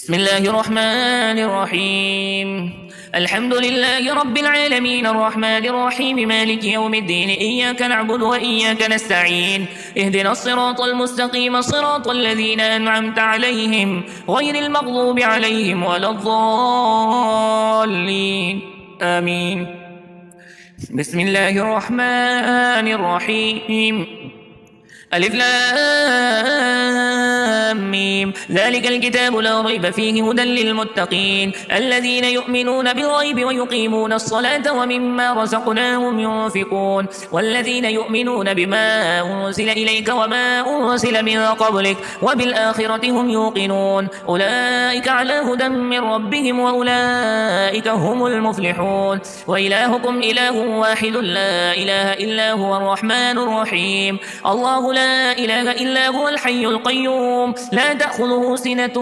بسم الله الرحمن الرحيم. الحمد لله رب العالمين الرحمن الرحيم مالك يوم الدين إياك نعبد وإياك نستعين اهدنا الصراط المستقيم صراط الذين أنعمت عليهم غير المغضوب عليهم ولا الضالين آمين. بسم الله الرحمن الرحيم. ألف لام ميم ذلك الكتاب لا ريب فيه هدى للمتقين الذين يؤمنون بالغيب ويقيمون الصلاة ومما رزقناهم ينفقون والذين يؤمنون بما أنزل إليك وما أنزل من قبلك وبالآخرة هم يوقنون أولئك على هدى من ربهم وأولئك هم المفلحون. وإلهكم إله واحد لا إله إلا هو الرحمن الرحيم. الله لا إله إلا هو الحي القيوم لا تأخذه سنة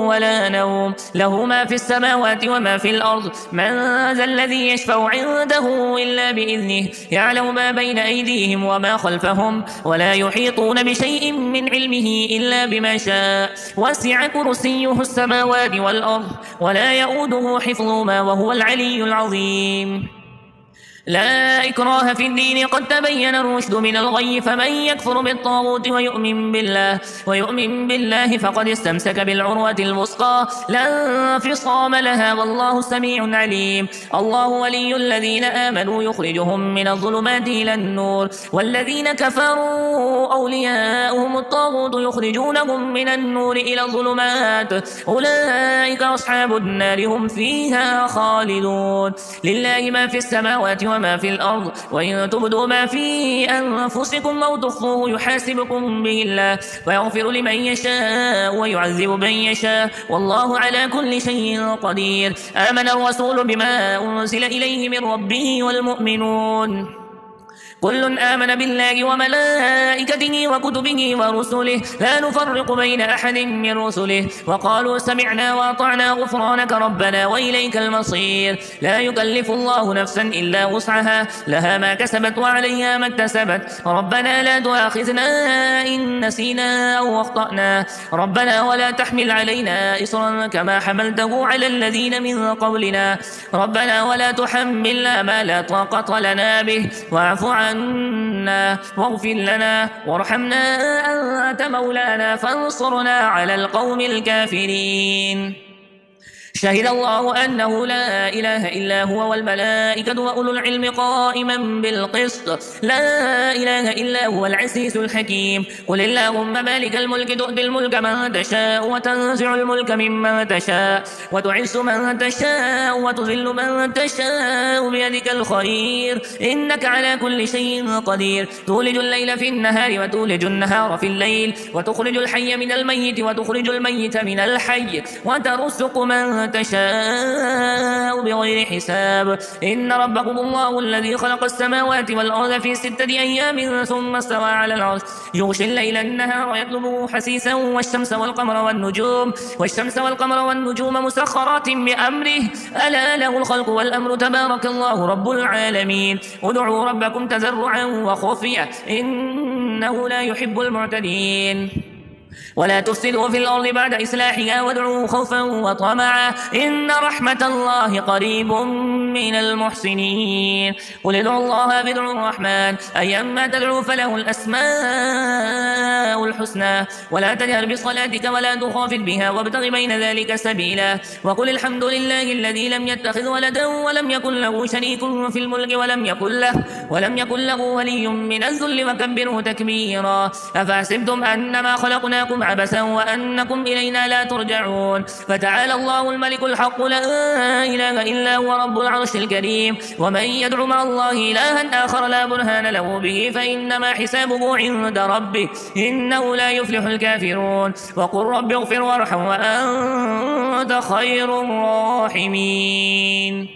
ولا نوم له ما في السماوات وما في الأرض من ذا الذي يشفع عنده إلا بإذنه يعلم ما بين أيديهم وما خلفهم ولا يحيطون بشيء من علمه إلا بما شاء وسع كرسيه السماوات والأرض ولا يؤوده حفظهما وهو العلي العظيم. لا إكراه في الدين قد تبين الرشد من الغي فمن يكفر بالطاغوت ويؤمن بالله فقد استمسك بالعروة الوثقى لا انفصام لها والله سميع عليم. الله ولي الذين آمنوا يخرجهم من الظلمات إلى النور والذين كفروا أولياؤهم الطاغوت يخرجونهم من النور إلى الظلمات أولئك أصحاب النار هم فيها خالدون. لله ما في السماوات وما في الأرض وإن تبدوا ما في أنفسكم أو تخفوه يحاسبكم به الله ويغفر لمن يشاء ويعذب من يشاء والله على كل شيء قدير. آمن الرسول بما أنزل إليه من ربه والمؤمنون كل آمن بالله وملائكته وكتبه ورسله لا نفرق بين أحد من رسله وقالوا سمعنا وأطعنا غفرانك ربنا وإليك المصير. لا يكلف الله نفسا إلا وسعها لها ما كسبت وعليها ما اكتسبت ربنا لا تؤاخذنا إن نسينا أو أخطأنا ربنا ولا تحمل علينا إصرا كما حملته على الذين من قبلنا ربنا ولا تحملنا ما لا طاقة لنا به واعف عنا واغفر لنا وارحمنا أنت مولانا فانصرنا على القوم الكافرين. شهد الله أنه لا إله إلا هو والملائكة وأولو العلم قائما بالقسط لا إله إلا هو العزيز الحكيم. قل اللهم مالك الملك تؤتي الملك من تشاء وتنزع الملك ممن تشاء وتعز من تشاء وتذل من تشاء بيدك الخير إنك على كل شيء قدير. تولج الليل في النهار وتولج النهار في الليل وتخرج الحي من الميت وتخرج الميت من الحي وترزق من تشاء بغير حساب. إن ربكم الله الذي خلق السماوات والأرض في 6 أيام ثم استوى على العرش يغشي الليل النهار يطلبه حسيسا والشمس والقمر والنجوم مسخرات بأمره ألا له الخلق والأمر تبارك الله رب العالمين. ادعوا ربكم تضرعا وخفيا إنه لا يحب المعتدين. ولا تفسدوا في الأرض بعد إصلاحها وادعوه خوفا وطمعا إن رحمة الله قريب من المحسنين. قل ادعوا الله بادعوا الرحمن أيما تدعوا فله الأسماء الحسنى ولا تجهر بصلاتك ولا تخافت بها وابتغ بين ذلك سبيلا. وقل الحمد لله الذي لم يتخذ ولدا ولم يكن له شريك في الملك ولم يكن له ولي من الذل وكبره تكبيرا. أفحسبتم أنما خلقناكم عبثا وأنكم إلينا لا ترجعون. فتعالى الله الملك الحق لا إله إلا هو رب العرش الكريم. ومن يدع مع الله إلها آخر لا برهان له به فإنما حسابه عند ربه إنه لا يفلح الكافرون. وقل رب اغفر وارحم وأنت خير الراحمين.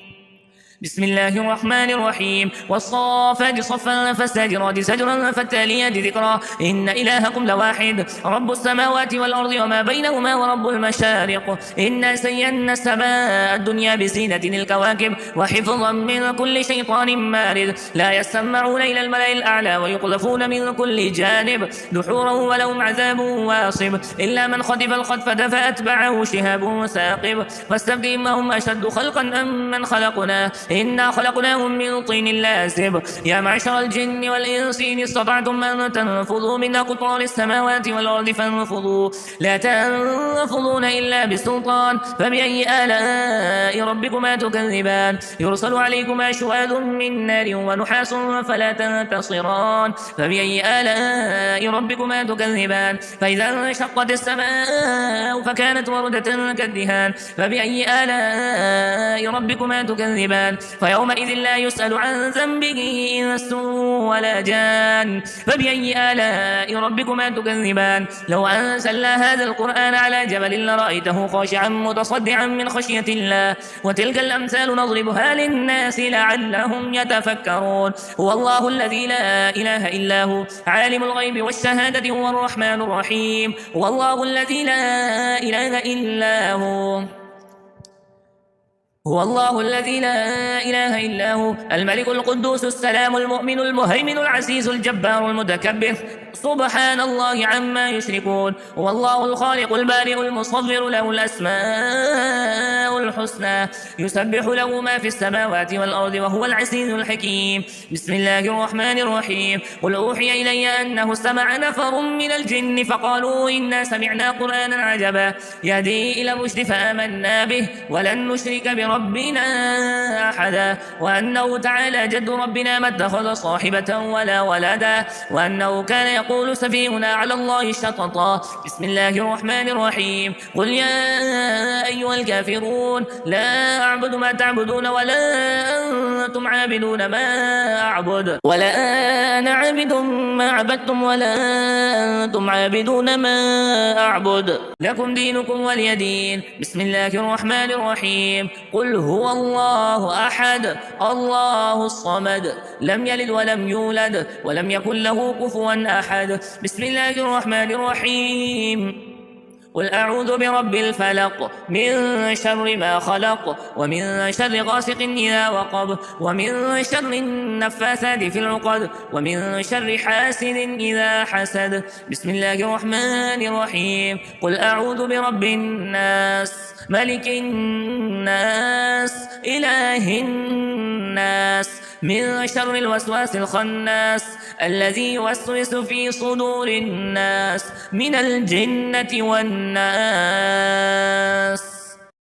بسم الله الرحمن الرحيم والصافات صفا فالساجرات سجرا فالتاليات ذكرا إن إلهكم لواحد رب السماوات والأرض وما بينهما ورب المشارق إنا زينا السماء الدنيا بزينة الكواكب وحفظا من كل شيطان مارد لا يسمعون إلى الملأ الأعلى ويقذفون من كل جانب دحورا ولهم عذاب واصب إلا من خطف الخطفة فأتبعه شهاب ثاقب فاستبدهم هم أشد خلقا أم من خلقنا إنا خلقناهم من طين لازب يا معشر الجن والإنس إن استطعتم أن تنفذوا من أقطار السماوات والأرض فانفذوا لا تنفذون إلا بسلطان فبأي آلاء ربكما تكذبان يرسل عليكما شواذ من نار ونحاس فلا تنتصران فبأي آلاء ربكما تكذبان فإذا انشقت السماء فكانت وردة كالدهان فبأي آلاء ربكما تكذبان فيومئذ لا يسأل عن ذنبه إنس ولا جان فبأي آلاء ربكما تكذبان لو أنزلنا هذا القرآن على جبل لرأيته خاشعا متصدعا من خشية الله وتلك الأمثال نضربها للناس لعلهم يتفكرون هو الله الذي لا إله إلا هو عالم الغيب والشهادة هو الرحمن الرحيم هو الله الذي لا إله إلا هو هو الله الذي لا إله إلا هو الملك القدوس السلام المؤمن المهيمن العزيز الجبار المتكبر سبحان الله عما يشركون هو الله الخالق البارئ المصور له الأسماء الحسنى يسبح له ما في السماوات والأرض وهو العزيز الحكيم بسم الله الرحمن الرحيم قل أوحي إلي أنه استمع نفر من الجن فقالوا إنا سمعنا قرآنا عجبا يهدي إلى الرشد فآمنا به ولن نشرك بربنا أحدا وأنه تعالى جد ربنا ما اتخذ صاحبة ولا ولدا وأنه كان يقول سفيهنا على الله شططا بسم الله الرحمن الرحيم قل يا أيها الكافرون لا أعبد ما تعبدون ولا أنتم عابدون ما أعبد ولا أنا عابد ما عبدتم ولا أنتم عابدون ما أعبد لكم دينكم ولي دين بسم الله الرحمن الرحيم قل هو الله أحد الله الصمد لم يلد ولم يولد ولم يكن له كفوا أحد بسم الله الرحمن الرحيم قل أعوذ برب الفلق من شر ما خلق ومن شر غاسق إذا وقب ومن شر النفاثات في العقد ومن شر حاسد إذا حسد بسم الله الرحمن الرحيم قل أعوذ برب الناس ملك الناس إله الناس من شر الوسواس الخناس الذي يوسوس في صدور الناس من الجنة والناس